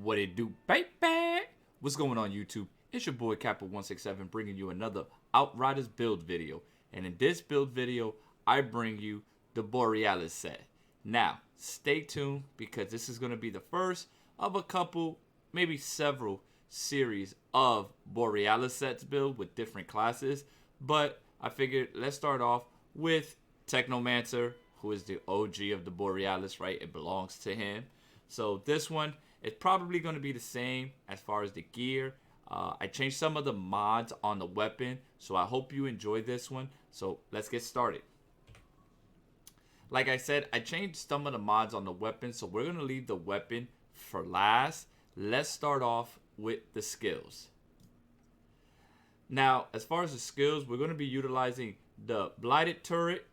What it do, baby? What's going on, YouTube? It's your boy Kappa167 bringing you another Outriders build video. And in this build video, I bring you the Borealis set. Now, stay tuned because this is going to be the first of a couple, maybe several series of Borealis sets build with different classes. But I figured let's start off with Technomancer, who is the OG of the Borealis, right? It belongs to him. So this one is probably going to be the same as far as the gear. I changed some of the mods on the weapon, so I hope you enjoy this one. So let's get started. Like I said, I changed some of the mods on the weapon, so we're going to leave the weapon for last. Let's start off with the skills. Now, as far as the skills, we're going to be utilizing the Blighted Turret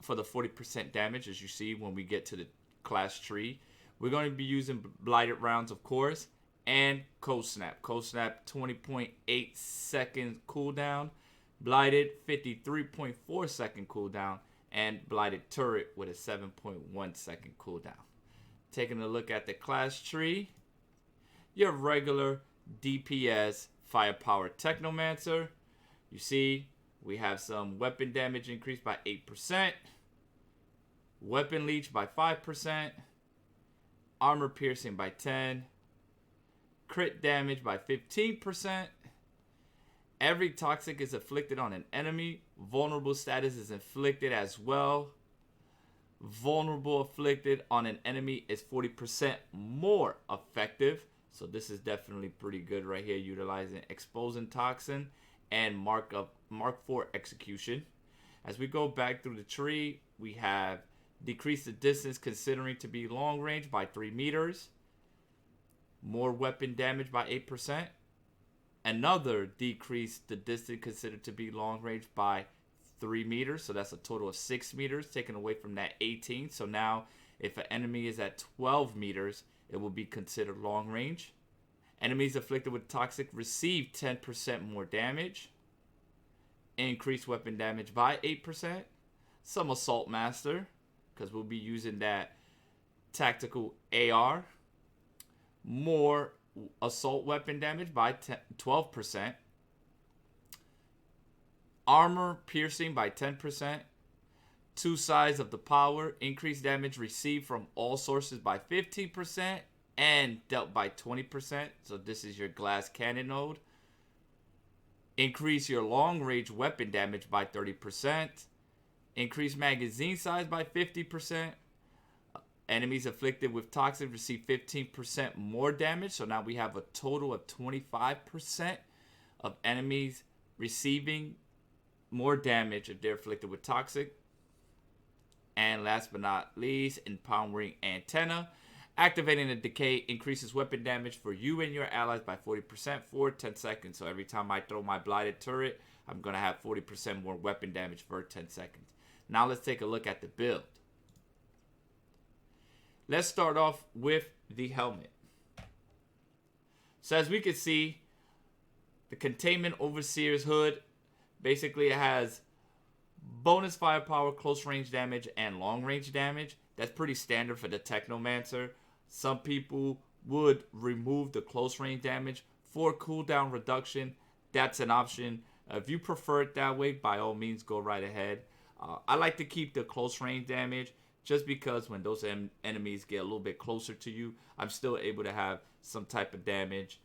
for the 40% damage, as you see when we get to the class tree. We're going to be using Blighted Rounds, of course, and Cold Snap. Cold Snap, 20.8 seconds cooldown. Blighted, 53.4 second cooldown. And Blighted Turret with a 7.1 second cooldown. Taking a look at the class tree, your regular DPS Firepower Technomancer. You see, we have some weapon damage increased by 8%. Weapon Leech by 5%. Armor piercing by 10%, crit damage by 15%. Every toxic is inflicted on an enemy. Vulnerable status is inflicted as well. Vulnerable afflicted on an enemy is 40% more effective. So this is definitely pretty good right here, utilizing Exposing Toxin and Mark 4 Execution. As we go back through the tree, we have decrease the distance considering to be long range by 3 meters. More weapon damage by 8%. Another decrease the distance considered to be long range by 3 meters. So that's a total of 6 meters taken away from that 18. So now if an enemy is at 12 meters, it will be considered long range. Enemies afflicted with toxic receive 10% more damage. Increase weapon damage by 8%. Some Assault Master, because we'll be using that tactical AR. More assault weapon damage by 12%. Armor piercing by 10%. 2 sides of the power. Increased damage received from all sources by 15% and dealt by 20%. So this is your glass cannon node. Increase your long range weapon damage by 30%. Increase magazine size by 50%. Enemies afflicted with toxic receive 15% more damage. So now we have a total of 25% of enemies receiving more damage if they're afflicted with toxic. And last but not least, Empowering Antenna. Activating the decay increases weapon damage for you and your allies by 40% for 10 seconds. So every time I throw my Blighted Turret, I'm going to have 40% more weapon damage for 10 seconds. Now let's take a look at the build. Let's start off with the helmet. So as we can see, the Containment Overseer's hood, basically it has bonus firepower, close range damage, and long range damage. That's pretty standard for the Technomancer. Some people would remove the close range damage for cooldown reduction. That's an option. If you prefer it that way, by all means, go right ahead. I like to keep the close range damage just because when those enemies get a little bit closer to you, I'm still able to have some type of damage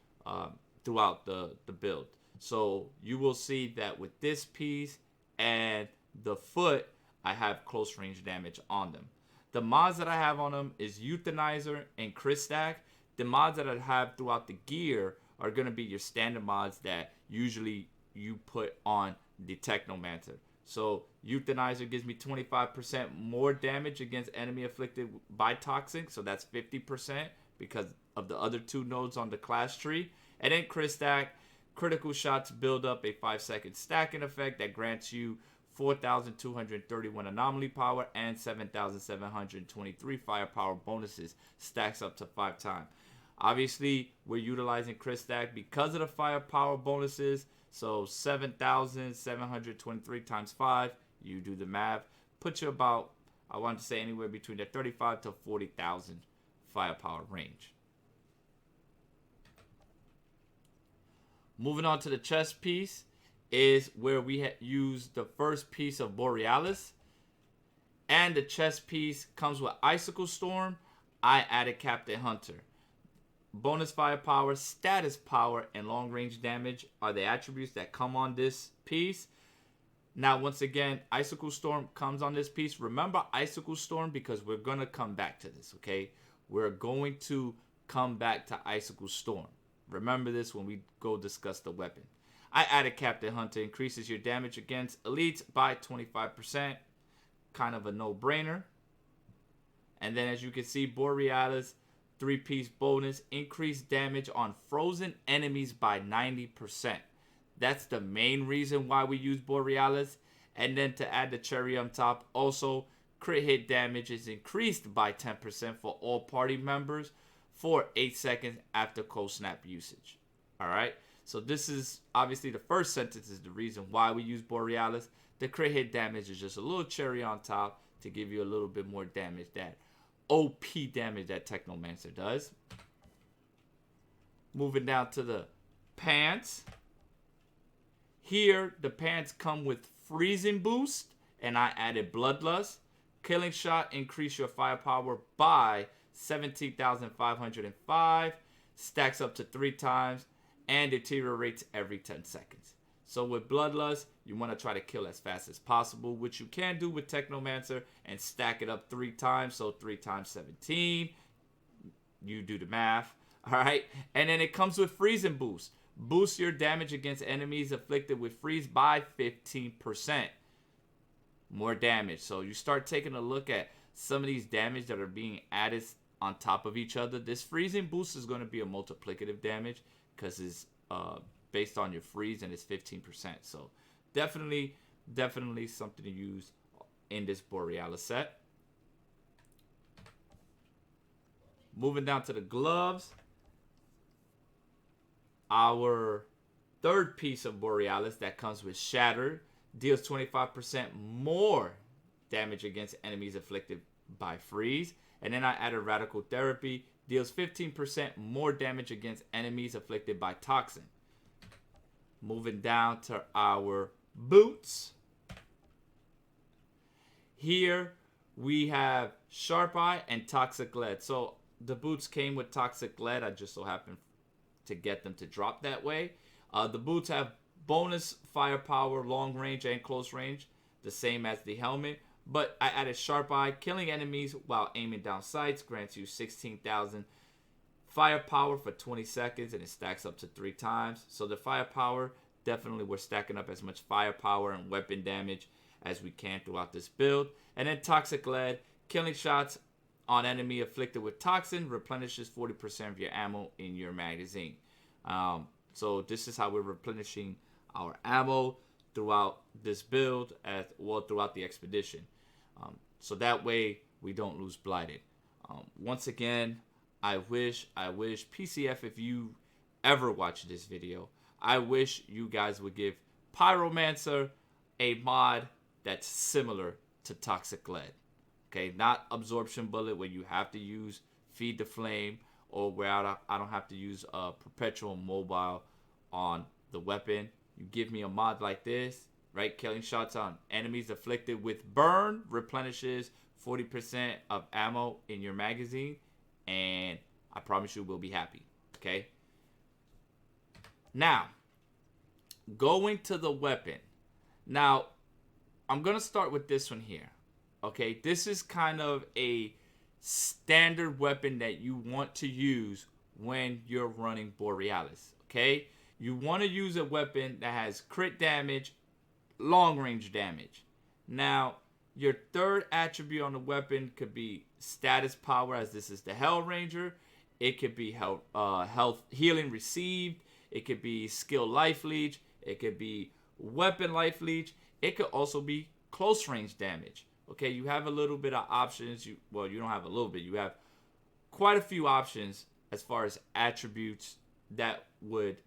throughout the build. So you will see that with this piece and the foot, I have close range damage on them. The mods that I have on them is Euthanizer and Kristack. The mods that I have throughout the gear are going to be your standard mods that usually you put on the Technomancer. So Euthanizer gives me 25% more damage against enemy afflicted by toxic. So that's 50% because of the other 2 nodes on the class tree. And then Kristack, critical shots build up a 5-second stacking effect that grants you 4,231 anomaly power and 7,723 firepower bonuses. Stacks up to 5 times. Obviously, we're utilizing Kristack because of the firepower bonuses. So 7,723 times 5, you do the math, put you about, I want to say anywhere between the 35 to 40,000 firepower range. Moving on to the chest piece is where we use the first piece of Borealis. And the chest piece comes with Icicle Storm. I added Captain Hunter. Bonus firepower, status power, and long range damage are the attributes that come on this piece. Now, once again, Icicle Storm comes on this piece. Remember Icicle Storm because we're going to come back to this, okay? We're going to come back to Icicle Storm. Remember this when we go discuss the weapon. I added Captain Hunter. Increases your damage against elites by 25%. Kind of a no-brainer. And then as you can see, Borealis 3-piece bonus, increased damage on frozen enemies by 90%. That's the main reason why we use Borealis. And then to add the cherry on top, also crit hit damage is increased by 10% for all party members for 8 seconds after cold snap usage. Alright, so this is obviously the first sentence is the reason why we use Borealis. The crit hit damage is just a little cherry on top to give you a little bit more damage, that OP damage that Technomancer does. Moving down to the pants. Here, the pants come with freezing boost, and I added bloodlust. Killing shot, increase your firepower by 17,505. Stacks up to 3 times and deteriorates every 10 seconds. So with bloodlust, you want to try to kill as fast as possible, which you can do with Technomancer and stack it up 3 times. So 3 times 17. You do the math. All right. And then it comes with freezing boost. Boost your damage against enemies afflicted with freeze by 15%. More damage. So you start taking a look at some of these damage that are being added on top of each other. This freezing boost is going to be a multiplicative damage because it's based on your freeze and it's 15%. So definitely something to use in this Borealis set. Moving down to the gloves. Our third piece of Borealis that comes with Shattered deals 25% more damage against enemies afflicted by freeze. And then I added Radical Therapy, deals 15% more damage against enemies afflicted by Dawhson. Moving down to our boots. Here we have Sharp Eye and Toxic Lead. So the boots came with Toxic Lead. I just so happened to get them to drop that way. The boots have bonus firepower, long range, and close range, the same as the helmet. But I added Sharp Eye. Killing enemies while aiming down sights grants you 16,000 firepower for 20 seconds, and it stacks up to 3 times. So the firepower, definitely we're stacking up as much firepower and weapon damage as we can throughout this build. And then Toxic Lead, killing shots on enemy afflicted with Dawhson replenishes 40% of your ammo in your magazine. So this is how we're replenishing our ammo throughout this build, throughout the expedition. So that way we don't lose Blighted. Once again, I wish PCF, if you ever watch this video, I wish you guys would give Pyromancer a mod that's similar to Toxic Lead. Okay, not Absorption Bullet where you have to use Feed the Flame, or where I don't have to use Perpetual Mobile on the weapon. You give me a mod like this, right? Killing shots on enemies afflicted with burn replenishes 40% of ammo in your magazine, and I promise you will be happy. Okay. Now, going to the weapon. Now, I'm gonna start with this one here. Okay, this is kind of a standard weapon that you want to use when you're running Borealis. Okay, you want to use a weapon that has crit damage, long range damage. Now, your third attribute on the weapon could be status power, as this is the Hell Ranger. It could be health healing received. It could be skill life leech. It could be weapon life leech. It could also be close range damage. Okay, you have a little bit of options. You don't have a little bit. You have quite a few options as far as attributes that would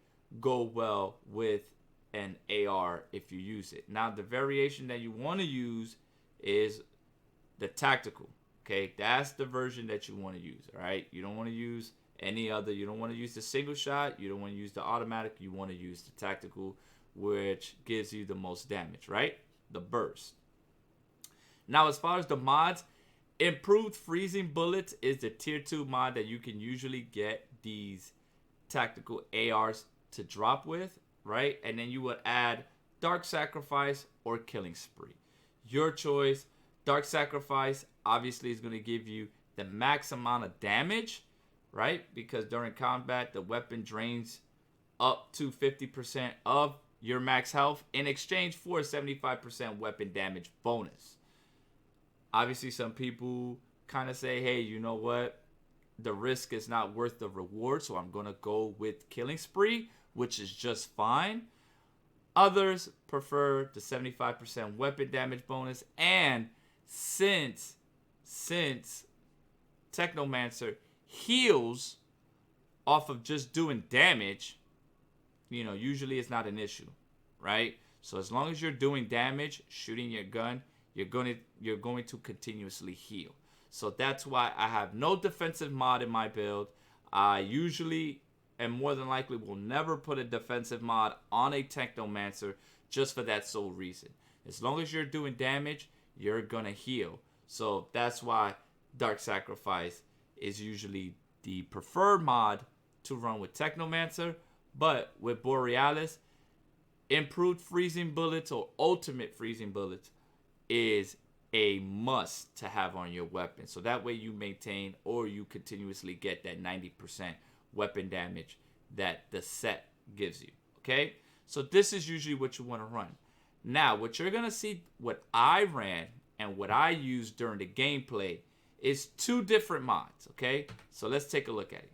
go well with an AR if you use it. Now, the variation that you want to use is the tactical. Okay, that's the version that you want to use. All right, you don't want to use any other. You don't want to use the single shot. You don't want to use the automatic. You want to use the tactical, which gives you the most damage, right? The burst. Now, as far as the mods, improved freezing bullets is the tier 2 mod that you can usually get these tactical ARs to drop with, right? And then you would add Dark Sacrifice or Killing Spree. Your choice. Dark Sacrifice obviously is going to give you the max amount of damage, right? Because during combat, the weapon drains up to 50% of your max health in exchange for a 75% weapon damage bonus. Obviously, some people kind of say, hey, you know what? The risk is not worth the reward, so I'm going to go with Killing Spree, which is just fine. Others prefer the 75% weapon damage bonus. And since Technomancer heals off of just doing damage, you know, usually it's not an issue, right? So as long as you're doing damage, shooting your gun, you're going to continuously heal. So that's why I have no defensive mod in my build. I usually and more than likely will never put a defensive mod on a Technomancer just for that sole reason. As long as you're doing damage, you're going to heal. So that's why Dark Sacrifice is usually the preferred mod to run with Technomancer. But with Borealis, improved freezing bullets or ultimate freezing bullets is a must to have on your weapon. So that way you maintain or you continuously get that 90% weapon damage that the set gives you. Okay? So this is usually what you want to run. Now, what you're going to see, what I ran and what I used during the gameplay is two different mods. Okay? So let's take a look at it.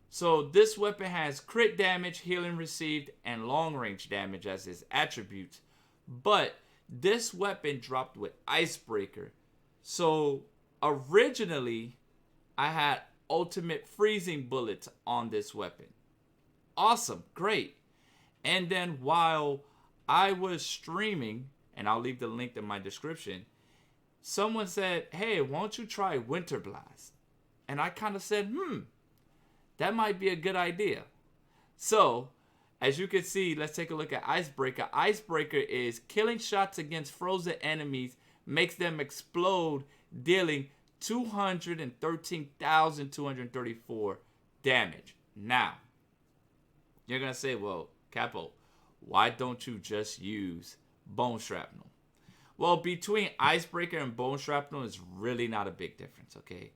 So this weapon has crit damage, healing received, and long range damage as its attributes. But this weapon dropped with Icebreaker. So originally, I had ultimate freezing bullets on this weapon. Awesome, great. And then while I was streaming, and I'll leave the link in my description, someone said, hey, why don't you try Winter Blast? And I kind of said, that might be a good idea. So, as you can see, let's take a look at Icebreaker. Icebreaker is killing shots against frozen enemies, makes them explode, dealing 213,234 damage. Now, you're going to say, well, Capo, why don't you just use Bone Shrapnel? Well, between Icebreaker and Bone Shrapnel is really not a big difference, okay?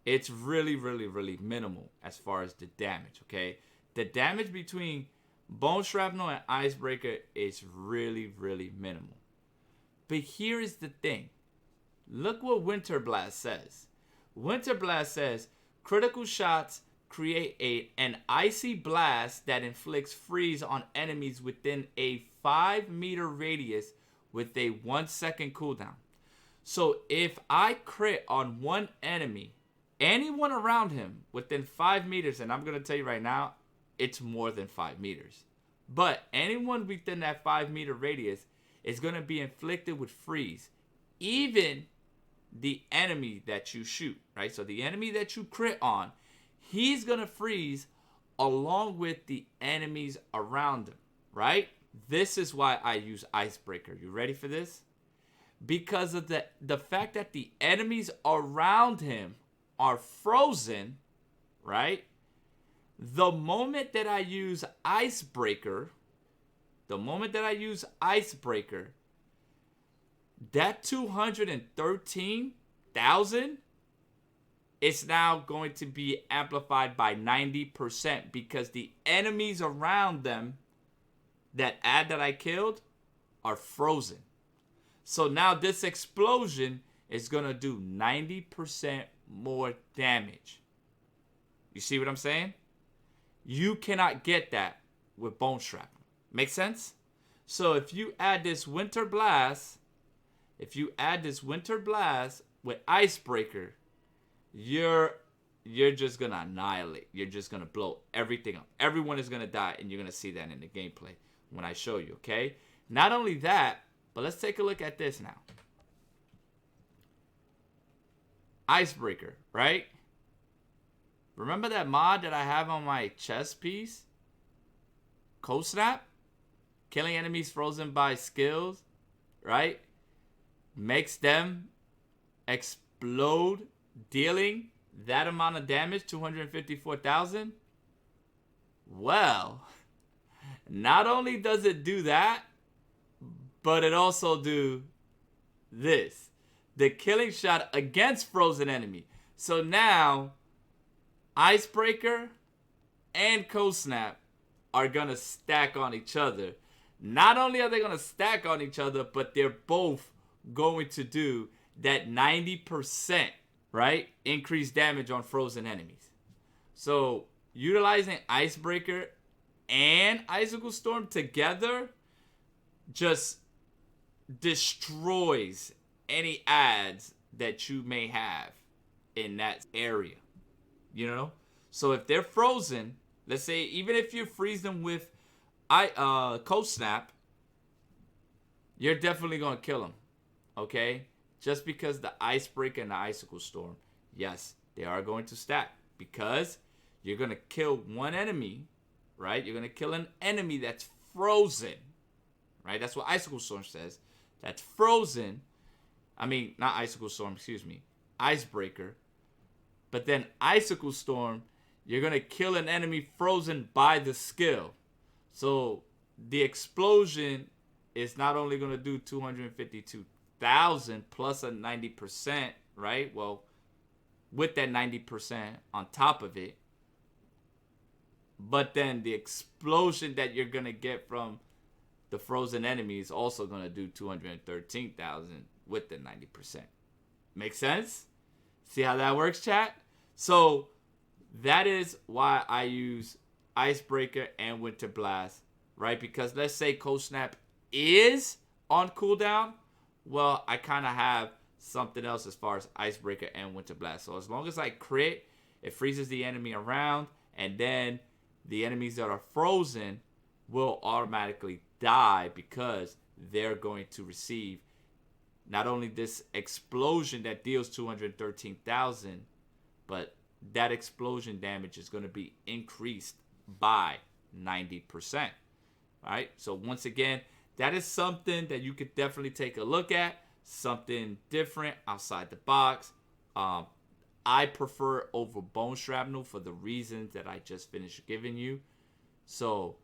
It's really, really, really minimal as far as the damage, okay? The damage between Bone Shrapnel and Icebreaker is really, really minimal. But here is the thing. Look what Winter Blast says. Winter Blast says, critical shots create an icy blast that inflicts freeze on enemies within a 5-meter radius with a 1-second cooldown. So if I crit on one enemy, anyone around him within 5 meters, and I'm going to tell you right now, it's more than 5 meters. But anyone within that 5-meter radius is going to be inflicted with freeze. Even the enemy that you shoot, right? So the enemy that you crit on, he's going to freeze along with the enemies around him, right? This is why I use Icebreaker. You ready for this? Because of the fact that the enemies around him are frozen, right? The moment that I use Icebreaker, that 213,000 is now going to be amplified by 90% because the enemies around them, that I killed, are frozen. So now this explosion is going to do 90% more damage. You see what I'm saying? You cannot get that with Bone Shrapnel. Make sense? So if you add this Winter Blast, with Icebreaker, you're just going to annihilate. You're just going to blow everything up. Everyone is going to die, and you're going to see that in the gameplay when I show you, okay? Not only that, but let's take a look at this now. Icebreaker, right? Remember that mod that I have on my chest piece? Cold Snap? Killing enemies frozen by skills, right? Makes them explode, dealing that amount of damage, 254,000. Well, not only does it do that, but it also do this. The killing shot against frozen enemy. So now, Icebreaker and Cold Snap are gonna stack on each other. Not only are they gonna stack on each other, but they're both going to do that 90%, right? Increased damage on frozen enemies. So utilizing Icebreaker and Icicle Storm together just destroys any ads that you may have in that area. You know? So if they're frozen, let's say even if you freeze them with Cold Snap, you're definitely gonna kill them. Okay? Just because the Icebreaker and the Icicle Storm, yes, they are going to stack. Because you're gonna kill one enemy, right? You're gonna kill an enemy that's frozen. Right? That's what Icicle Storm says. That's frozen. I mean, not Icicle Storm, excuse me. Icebreaker. But then Icicle Storm, you're going to kill an enemy frozen by the skill. So the explosion is not only going to do 252,000 plus a 90%, right? Well, with that 90% on top of it. But then the explosion that you're going to get from the frozen enemy is also going to do 213,000 with the 90%. Make sense? See how that works, chat? So that is why I use Icebreaker and Winter Blast, right? Because let's say Cold Snap is on cooldown. Well, I kind of have something else as far as Icebreaker and Winter Blast. So as long as I crit, it freezes the enemy around, and then the enemies that are frozen will automatically die because they're going to receive not only this explosion that deals 213,000, but that explosion damage is going to be increased by 90%. Right? So once again, that is something that you could definitely take a look at. Something different outside the box. I prefer over bone shrapnel for the reasons that I just finished giving you. So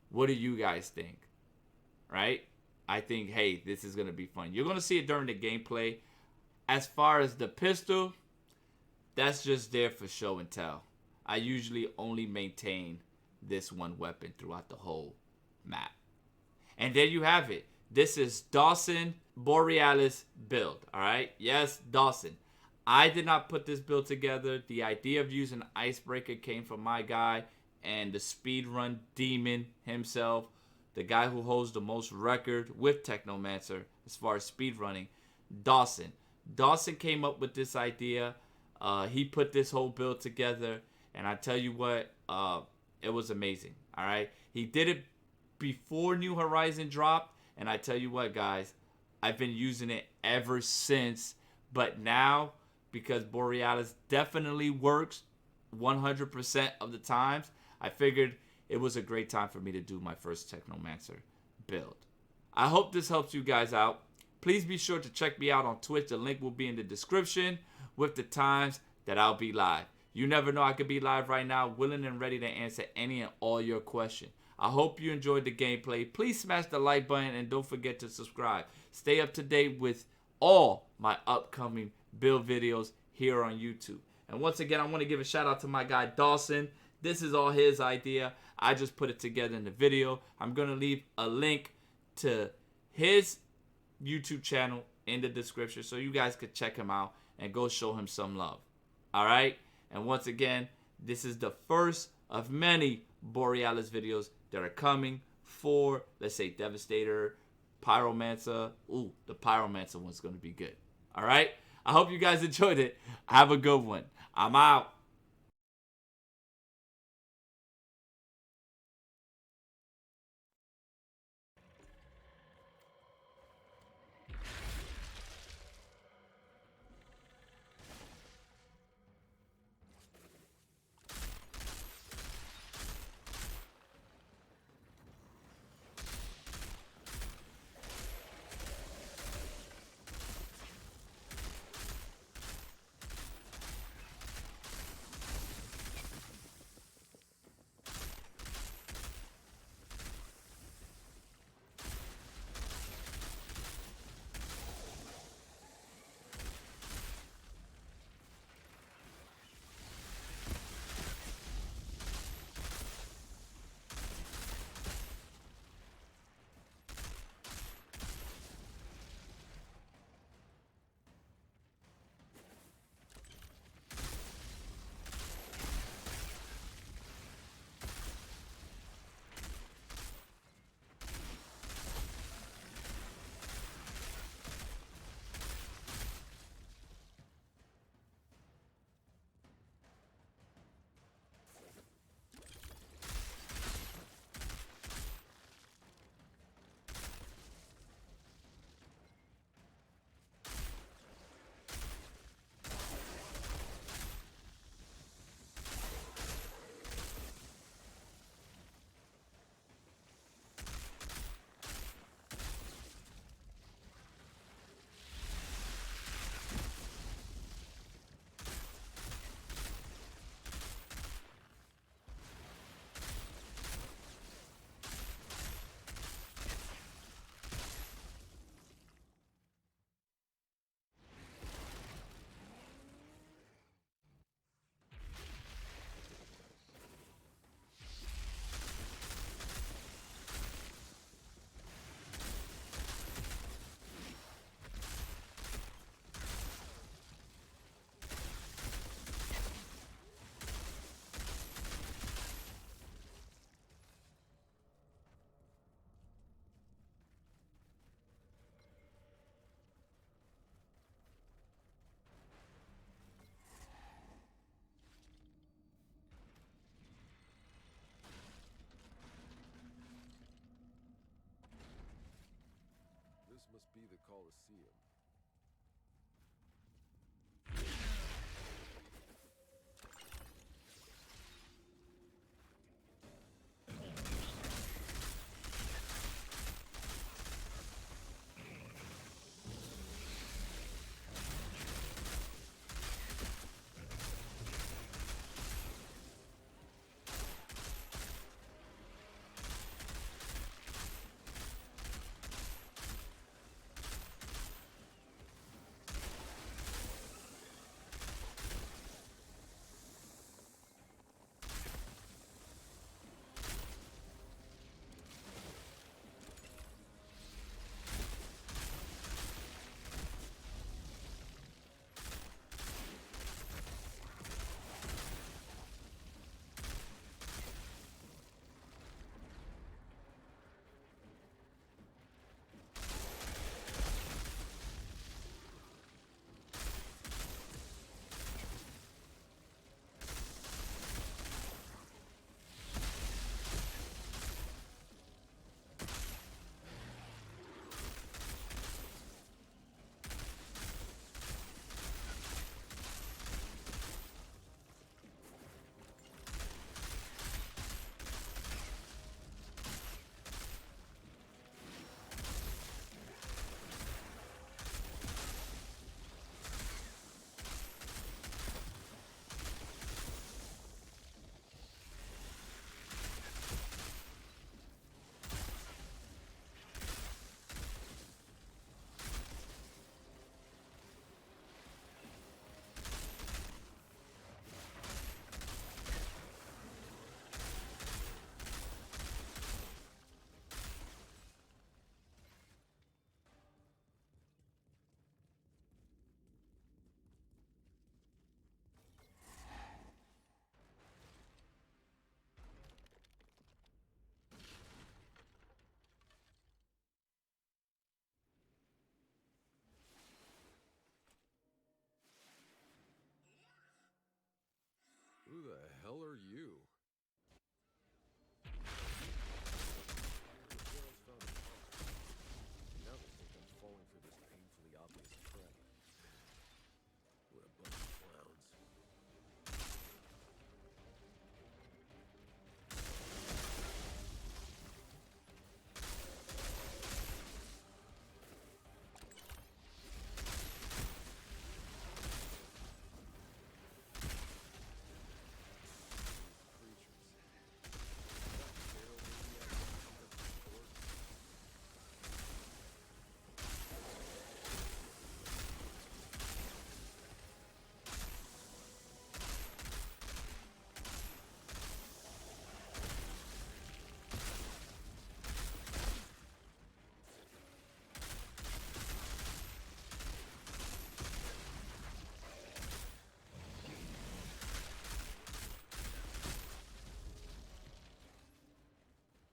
what do you guys think? Right? I think, hey, this is going to be fun. You're going to see it during the gameplay. As far as the pistol, that's just there for show and tell. I usually only maintain this one weapon throughout the whole map. And there you have it. This is Dawhson Borealis build. All right? Yes, Dawhson. I did not put this build together. The idea of using Icebreaker came from my guy and the speedrun demon himself. The guy who holds the most record with Technomancer as far as speedrunning, Dawhson. Dawhson came up with this idea. He put this whole build together. And I tell you what, it was amazing. All right? He did it before New Horizon dropped. And I tell you what, guys, I've been using it ever since. But now, because Borealis definitely works 100% of the times, I figured it was a great time for me to do my first Technomancer build. I hope this helps you guys out. Please be sure to check me out on Twitch. The link will be in the description with the times that I'll be live. You never know, I could be live right now, willing and ready to answer any and all your questions. I hope you enjoyed the gameplay. Please smash the like button and don't forget to subscribe. Stay up to date with all my upcoming build videos here on YouTube. And once again, I want to give a shout out to my guy Dawhson. This is all his idea. I just put it together in the video. I'm going to leave a link to his YouTube channel in the description so you guys could check him out and go show him some love. All right? And once again, this is the first of many Borealis videos that are coming for, let's say, Devastator, Pyromancer. Ooh, the Pyromancer one's going to be good. All right? I hope you guys enjoyed it. Have a good one. I'm out. Coliseum. Who the hell are you? The girls found a car. Now they think I'm falling for this painfully obvious trap. What a bunch of clowns.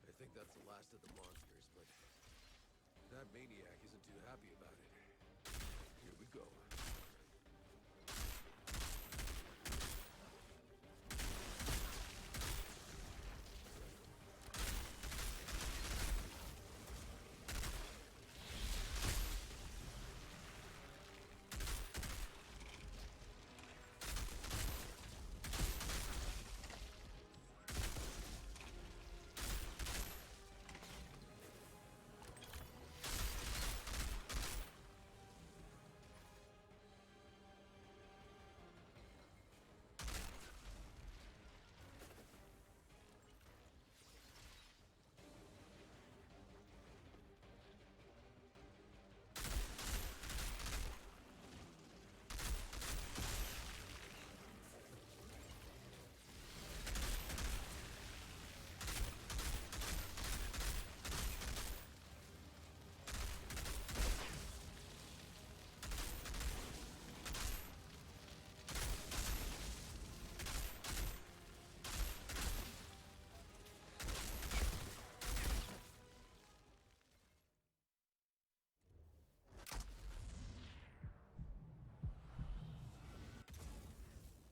I think that's the last of the monsters, but that maniac isn't too happy about it. Here we go.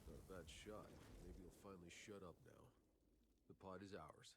Not a bad shot. Maybe you'll finally shut up now. The pod is ours.